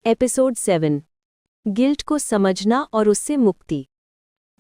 Episode 7 guilt को समझना और उससे मुक्ति।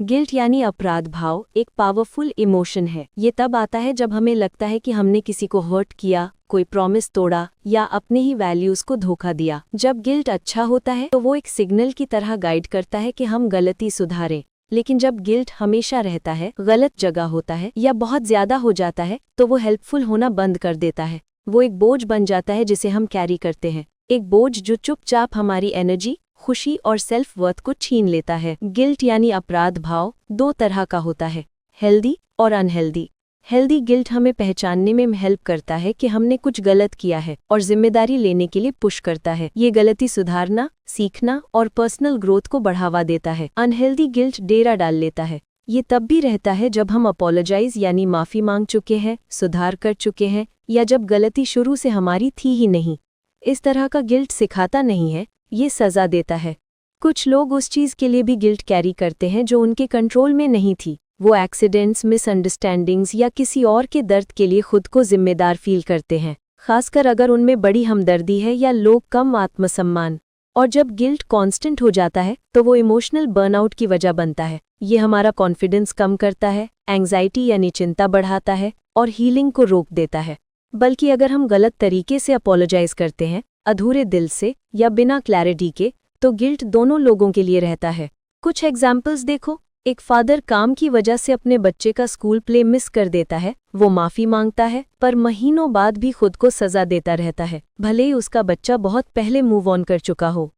गिल्ट यानी अपराध भाव एक पावरफुल इमोशन है। ये तब आता है जब हमें लगता है कि हमने किसी को हर्ट किया, कोई प्रॉमिस तोड़ा या अपने ही वैल्यूज को धोखा दिया। जब गिल्ट अच्छा होता है तो वो एक सिग्नल की तरह गाइड करता है कि हम गलती सुधारें। लेकिन जब गिल्ट हमेशा रहता है, गलत जगह होता है या बहुत ज्यादा हो जाता है तो वो हेल्पफुल होना बंद कर देता है। वो एक बोझ बन जाता है जिसे हम कैरी करते हैं, एक बोझ जो चुपचाप हमारी एनर्जी, खुशी और सेल्फ वर्थ को छीन लेता है। गिल्ट यानी अपराध भाव दो तरह का होता है, हेल्दी और अनहेल्दी। हेल्दी गिल्ट हमें पहचानने में हेल्प करता है कि हमने कुछ गलत किया है और जिम्मेदारी लेने के लिए पुश करता है। ये गलती सुधारना, सीखना और पर्सनल ग्रोथ को बढ़ावा देता है। अनहेल्दी गिल्ट डेरा डाल लेता है। ये तब भी रहता है जब हम अपोलोजाइज यानी माफी मांग चुके हैं, सुधार कर चुके हैं या जब गलती शुरू से हमारी थी ही नहीं। इस तरह का गिल्ट सिखाता नहीं है, ये सजा देता है। कुछ लोग उस चीज़ के लिए भी गिल्ट कैरी करते हैं जो उनके कंट्रोल में नहीं थी। वो एक्सीडेंट्स, मिसअंडरस्टैंडिंग्स या किसी और के दर्द के लिए खुद को जिम्मेदार फील करते हैं, खासकर अगर उनमें बड़ी हमदर्दी है या लोग कम आत्मसम्मान। और जब गिल्ट कांस्टेंट हो जाता है तो वो इमोशनल बर्नआउट की वजह बनता है। ये हमारा कॉन्फिडेंस कम करता है, एंग्जाइटी यानी चिंता बढ़ाता है और हीलिंग को रोक देता है। बल्कि अगर हम गलत तरीके से अपोलोजाइज करते हैं, अधूरे दिल से या बिना क्लैरिटी के, तो गिल्ट दोनों लोगों के लिए रहता है। कुछ एग्जाम्पल्स देखो। एक फादर काम की वजह से अपने बच्चे का स्कूल प्ले मिस कर देता है। वो माफी मांगता है पर महीनों बाद भी खुद को सजा देता रहता है, भले ही उसका बच्चा बहुत पहले मूव ऑन कर चुका हो।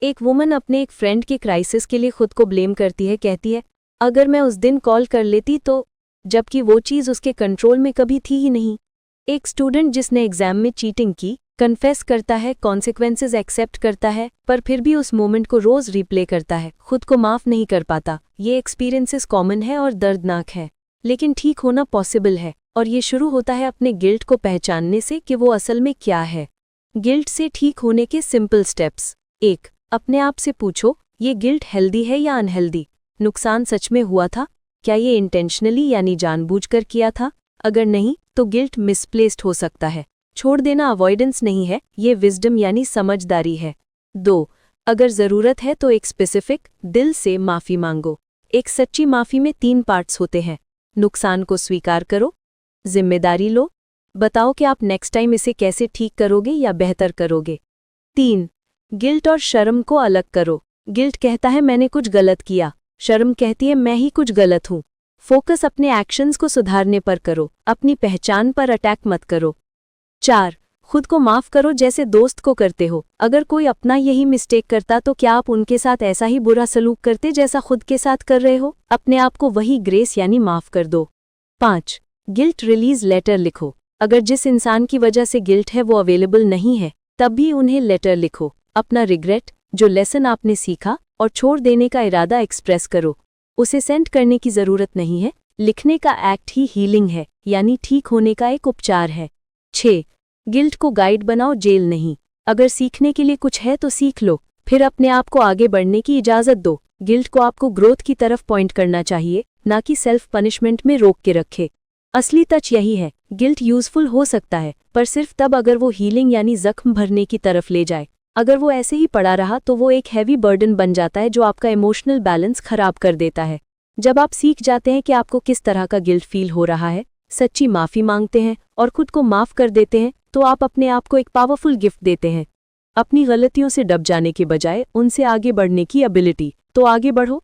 एक वुमन अपने एक फ्रेंड के क्राइसिस के लिए खुद को ब्लेम करती है, कहती है अगर मैं उस दिन कॉल कर लेती तो, जबकि वो चीज़ उसके कंट्रोल में कभी थी ही नहीं। एक स्टूडेंट जिसने एग्जाम में चीटिंग की कन्फेस करता है, कॉन्सिक्वेंसेस एक्सेप्ट करता है, पर फिर भी उस मोमेंट को रोज रिप्ले करता है, खुद को माफ नहीं कर पाता। ये एक्सपीरियंसेस कॉमन है और दर्दनाक है, लेकिन ठीक होना पॉसिबल है। और ये शुरू होता है अपने गिल्ट को पहचानने से कि वो असल में क्या है। गिल्ट से ठीक होने के सिंपल स्टेप्स। 1. अपने आप से पूछो, ये गिल्ट हेल्दी है या अनहेल्दी? नुकसान सच में हुआ था? क्या ये इंटेंशनली यानी जानबूझकर किया था? अगर नहीं तो गिल्ट मिसप्लेस्ड हो सकता है। छोड़ देना अवॉइडेंस नहीं है, ये विजडम यानी समझदारी है। 2. अगर ज़रूरत है तो एक स्पेसिफिक, दिल से माफ़ी मांगो। एक सच्ची माफ़ी में 3 पार्ट्स होते हैं। नुकसान को स्वीकार करो, जिम्मेदारी लो, बताओ कि आप नेक्स्ट टाइम इसे कैसे ठीक करोगे या बेहतर करोगे। 3. गिल्ट और शर्म को अलग करो। गिल्ट कहता है मैंने कुछ गलत किया, शर्म कहती है मैं ही कुछ गलत हूँ। फोकस अपने एक्शंस को सुधारने पर करो, अपनी पहचान पर अटैक मत करो। 4. खुद को माफ करो जैसे दोस्त को करते हो। अगर कोई अपना यही मिस्टेक करता तो क्या आप उनके साथ ऐसा ही बुरा सलूक करते जैसा खुद के साथ कर रहे हो? अपने आप को वही ग्रेस यानी माफ कर दो। 5. गिल्ट रिलीज लेटर लिखो। अगर जिस इंसान की वजह से गिल्ट है वो अवेलेबल नहीं है, तब भी उन्हें लेटर लिखो। अपना रिग्रेट, जो लेसन आपने सीखा और छोड़ देने का इरादा एक्सप्रेस करो। उसे सेंड करने की जरूरत नहीं है, लिखने का एक्ट ही हीलिंग है, यानी ठीक होने का एक उपचार है। 6. गिल्ट को गाइड बनाओ, जेल नहीं। अगर सीखने के लिए कुछ है तो सीख लो, फिर अपने आप को आगे बढ़ने की इजाज़त दो। गिल्ट को आपको ग्रोथ की तरफ पॉइंट करना चाहिए, ना कि सेल्फ पनिशमेंट में रोक के रखे। असली टच यही है, गिल्ट यूजफुल हो सकता है, पर सिर्फ तब अगर वो हीलिंग यानी जख्म भरने की तरफ ले जाए। अगर वो ऐसे ही पड़ा रहा तो वो एक हैवी बर्डन बन जाता है जो आपका इमोशनल बैलेंस खराब कर देता है। जब आप सीख जाते हैं कि आपको किस तरह का गिल्ट फील हो रहा है, सच्ची माफ़ी मांगते हैं और खुद को माफ़ कर देते हैं, तो आप अपने आप को एक पावरफुल गिफ्ट देते हैं। अपनी गलतियों से दब जाने के बजाय उनसे आगे बढ़ने की एबिलिटी। तो आगे बढ़ो,